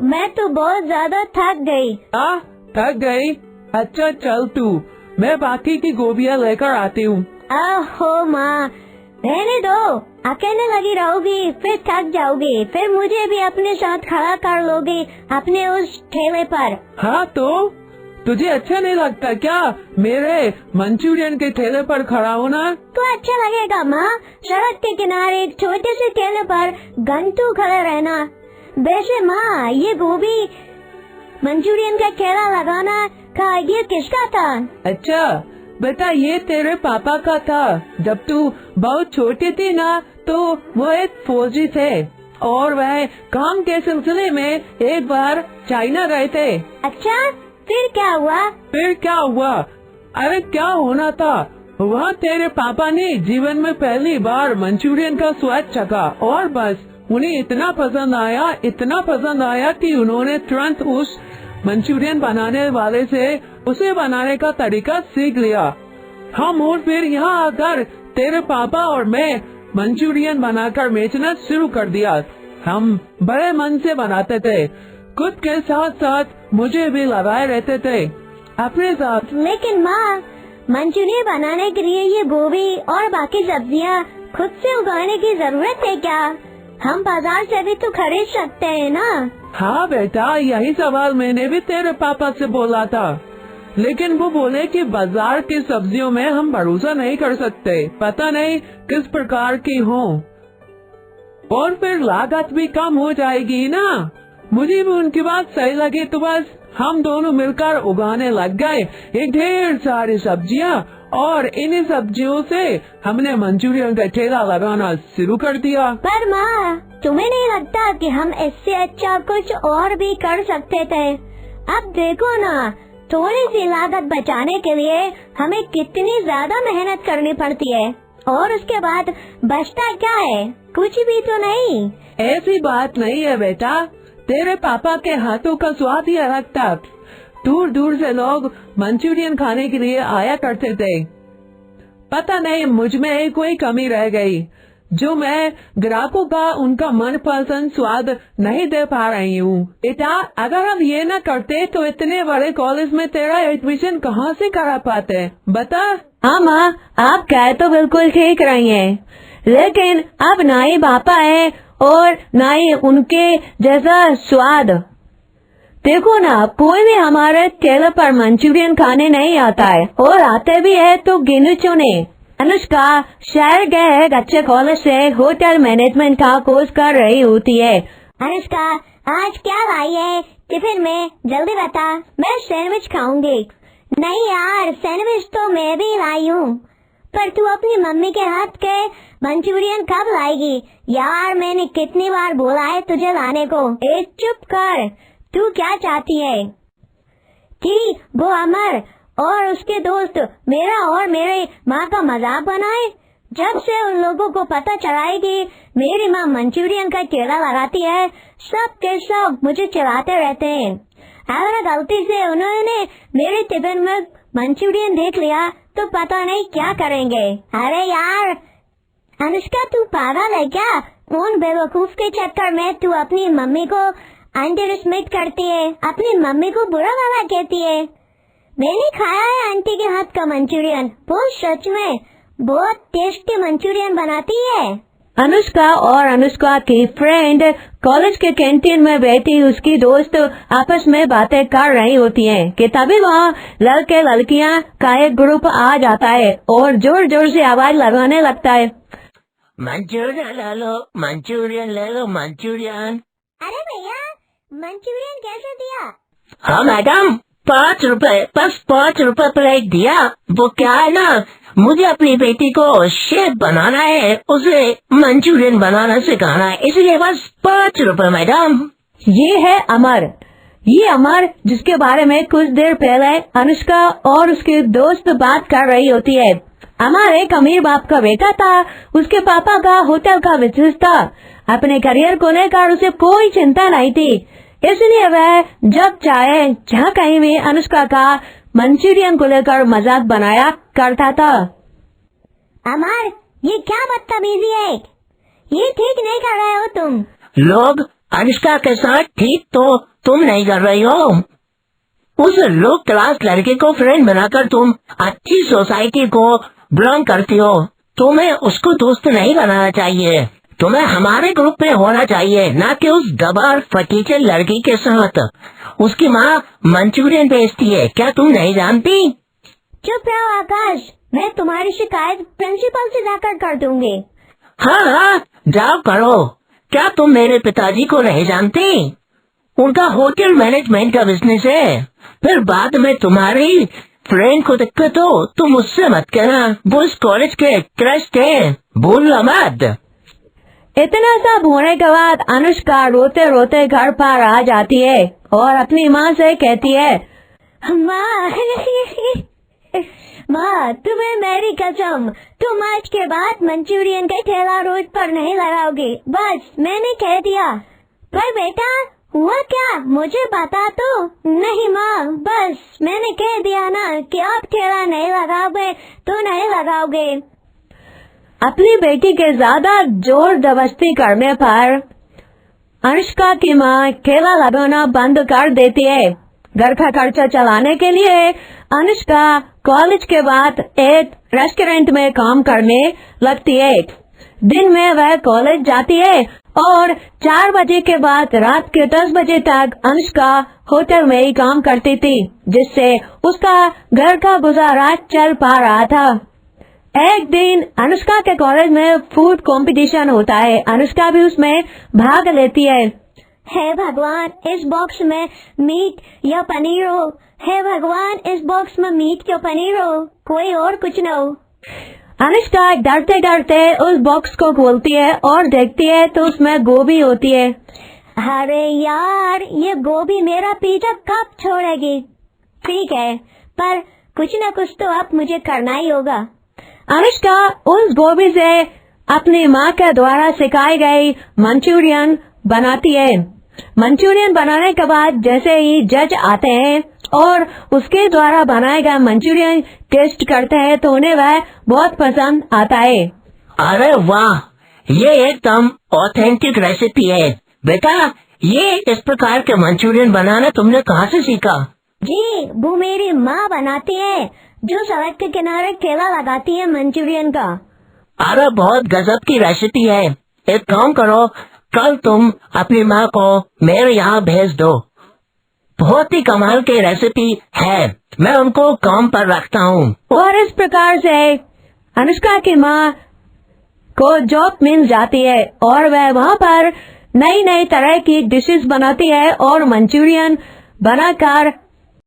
मैं तो बहुत ज्यादा थक गई। थक गई? अच्छा चल तू, मैं बाकी की गोभियाँ लेकर आती हूँ। ओहो माँ, रहने दो, अकेले लगी रहोगी, फिर थक जाओगी, फिर मुझे भी अपने साथ खड़ा कर लोगी अपने उस ठेले पर। हाँ तो तुझे अच्छा नहीं लगता क्या मेरे मंचूरियन के ठेले पर खड़ा होना? तो अच्छा लगेगा माँ, सड़क के किनारे एक छोटे से ठेले पर घंटों खड़े रहना। वैसे माँ, ये गोभी मंचूरियन का ठेला लगाना का आइडिया किसका था? अच्छा बेटा, ये तेरे पापा का था। जब तू बहुत छोटी थी ना, तो वो एक फौजी थे और वह काम के सिलसिले में एक बार चाइना गए थे। अच्छा, फिर क्या हुआ? फिर क्या हुआ? अरे क्या होना था, वहाँ तेरे पापा ने जीवन में पहली बार मंचूरियन का स्वाद चखा और बस उन्हें इतना पसंद आया कि उन्होंने तुरंत उस मंचूरियन बनाने वाले से उसे बनाने का तरीका सीख लिया। हम और फिर यहाँ आकर तेरे पापा और मैं मंचूरियन बनाकर बेचना शुरू कर दिया। हम बड़े मन से बनाते थे, खुद के साथ साथ मुझे भी लगाए रहते थे अपने साथ। लेकिन माँ, मंचूरियन बनाने के लिए ये गोभी और बाकी सब्जियाँ खुद से उगाने की जरूरत है क्या? हम बाजार से भी तो खरीद सकते हैं ना? हाँ बेटा, यही सवाल मैंने भी तेरे पापा से बोला था, लेकिन वो बोले कि बाजार की सब्जियों में हम भरोसा नहीं कर सकते, पता नहीं किस प्रकार की हो और फिर लागत भी कम हो जाएगी ना। मुझे भी उनकी बात सही लगी, तो बस हम दोनों मिलकर उगाने लग गए एक ढेर सारी सब्जियाँ और इन्हीं सब्जियों से हमने मंचूरियन का ठेला लगाना शुरू कर दिया। पर माँ, तुम्हें नहीं लगता कि हम इससे अच्छा कुछ और भी कर सकते थे? अब देखो ना, थोड़ी सी लागत बचाने के लिए हमें कितनी ज्यादा मेहनत करनी पड़ती है और उसके बाद बचता क्या है? कुछ भी तो नहीं। ऐसी बात नहीं है बेटा, तेरे पापा के हाथों का स्वाद ही अलग था। दूर दूर से लोग मंचूरियन खाने के लिए आया करते थे। पता नहीं मुझ में कोई कमी रह गई जो मैं ग्राहकों का उनका मनपसंद स्वाद नहीं दे पा रही हूँ। बेटा, अगर हम ये न करते तो इतने बड़े कॉलेज में तेरा एडमिशन कहाँ से करा पाते, बता? हाँ माँ, आप कह तो बिल्कुल ठीक रही हैं, लेकिन अब ना ही पापा है और ना ही उनके जैसा स्वाद। देखो ना, कोई भी हमारे ठेले पर मंचूरियन खाने नहीं आता है और आते भी है तो गिने चुने। अनुष्का शहर गए एक अच्छे कॉलेज से होटल मैनेजमेंट का कोर्स कर रही होती है। अनुष्का, आज क्या लाई है टिफिन में? जल्दी बता। मैं सैंडविच खाऊंगी। नहीं यार, सैंडविच तो मैं भी लाई हूँ, पर तू अपनी मम्मी के हाथ के मंचूरियन कब लाएगी? यार, मैंने कितनी बार बोला है तुझे लाने को। चुप कर, तू क्या चाहती है कि वो अमर और उसके दोस्त मेरा और मेरे माँ का मजाक बनाए? जब से उन लोगों को पता चला है कि मेरी माँ मंचूरियन का ठेला लगाती है, सब के सब मुझे चिढ़ाते रहते हैं। अगर गलती से उन्होंने मेरे टिफिन में मंचूरियन देख लिया तो पता नहीं क्या करेंगे। अरे यार अनुष्का, तू पागल है क्या? उन बेवकूफ के चक्कर में तू अपनी मम्मी को अंडरएस्टिमेट करती है, अपनी मम्मी को बुरा भला कहती है। मैंने खाया है आंटी के हाथ का मंचूरियन, वो सच में बहुत टेस्टी मंचूरियन बनाती है। अनुष्का और अनुष्का की फ्रेंड कॉलेज के कैंटीन में बैठी उसकी दोस्त आपस में बातें कर रही होती हैं कि तभी वहाँ लड़के लड़कियाँ का एक ग्रुप आ जाता है और जोर जोर से आवाज लगाने लगता है, मंचूरियन ले लो, मंचूरियन ले लो, मंचूरियन। अरे भैया, मंचूरियन कैसे दिया? हाँ मैडम, 5 रुपए, बस 5 रुपए प्लेट दिया। वो क्या है ना, मुझे अपनी बेटी को शेफ बनाना है, उसे मंचूरियन बनाना सिखाना है, इसलिए बस 5 रुपए मैडम। ये है अमर, ये अमर जिसके बारे में कुछ देर पहले अनुष्का और उसके दोस्त बात कर रही होती है। अमर एक अमीर बाप का बेटा था, उसके पापा का होटल का बिजनेस था। अपने करियर को लेकर उसे कोई चिंता नहीं थी, इसलिए वह जब चाहे जहाँ कहीं भी अनुष्का का मंचूरियन को लेकर मजाक बनाया करता था। अमर, ये क्या बदतमीजी है? ये ठीक नहीं कर रहे हो तुम। लोग अनुष्का के साथ ठीक तो तुम नहीं कर रही हो। उस लो क्लास लड़के को फ्रेंड बनाकर तुम अच्छी सोसाइटी को बिलोंग करती हो। तुम्हें उसको दोस्त नहीं बनाना चाहिए। तुम्हें हमारे ग्रुप में होना चाहिए, ना कि उस गवार फटीचे लड़की के साथ। उसकी माँ मंचूरियन बेचती है, क्या तुम नहीं जानती? चुप रहो आकाश, मैं तुम्हारी शिकायत प्रिंसिपल से जाकर कर दूंगी। हाँ, जाओ करो। क्या तुम मेरे पिताजी को नहीं जानती? उनका होटल मैनेजमेंट का बिजनेस है। फिर बाद में तुम्हारी फ्रेंड को दिक्कत हो तो मुझसे मत कहना। वो इस कॉलेज के ट्रस्ट है, भूलना मत। इतना सब होने के बाद अनुष्का रोते रोते घर पर आ जाती है और अपनी माँ से कहती है, माँ माँ, तुम्हें मेरी कसम, तुम आज के बाद मंचूरियन का ठेला रोड पर नहीं लगाओगी। बस मैंने कह दिया। पर बेटा हुआ क्या, मुझे बता तो। नहीं माँ, बस मैंने कह दिया ना कि आप ठेला नहीं लगाओगे तो नहीं लगाओगे। अपनी बेटी के ज्यादा जोर जबरदस्ती करने पर अनुष्का की माँ ठेला लगाना बंद कर देती है। घर का खर्चा चलाने के लिए अनुष्का कॉलेज के बाद एक रेस्टोरेंट में काम करने लगती है। दिन में वह कॉलेज जाती है और 4 बजे के बाद रात के 10 बजे तक अनुष्का होटल में ही काम करती थी, जिससे उसका घर का गुजारा चल पा रहा था। एक दिन अनुष्का के कॉलेज में फूड कंपटीशन होता है। अनुष्का भी उसमें भाग लेती है। हे भगवान, इस बॉक्स में मीट या पनीर हो। हे भगवान, इस बॉक्स में मीट या पनीर हो, कोई और कुछ न हो। अनुष्का डरते डरते उस बॉक्स को खोलती है और देखती है तो उसमें गोभी होती है। अरे यार, ये गोभी मेरा पीछा कब छोड़ेगी। ठीक है, पर कुछ न कुछ तो अब मुझे करना ही होगा। अनुष्का उस गोभी से अपनी माँ के द्वारा सिखाई गई मंचूरियन बनाती है। मंचूरियन बनाने के बाद जैसे ही जज आते हैं और उसके द्वारा बनाए गए मंचूरियन टेस्ट करते हैं तो उन्हें वह बहुत पसंद आता है। अरे वाह, ये एकदम ऑथेंटिक रेसिपी है। बेटा, ये इस प्रकार के मंचूरियन बनाना तुमने कहाँ से सीखा? जी, वो मेरी माँ बनाती है, जो सड़क के किनारे ठेला लगाती है मंचूरियन का। अरे बहुत गजब की रेसिपी है। एक काम करो, कल तुम अपनी माँ को मेरे यहाँ भेज दो। बहुत ही कमाल की रेसिपी है, मैं उनको काम पर रखता हूँ। और इस प्रकार से अनुष्का की माँ को जॉब मिल जाती है और वह वहाँ पर नई नई तरह की डिशेस बनाती है और मंचूरियन बनाकर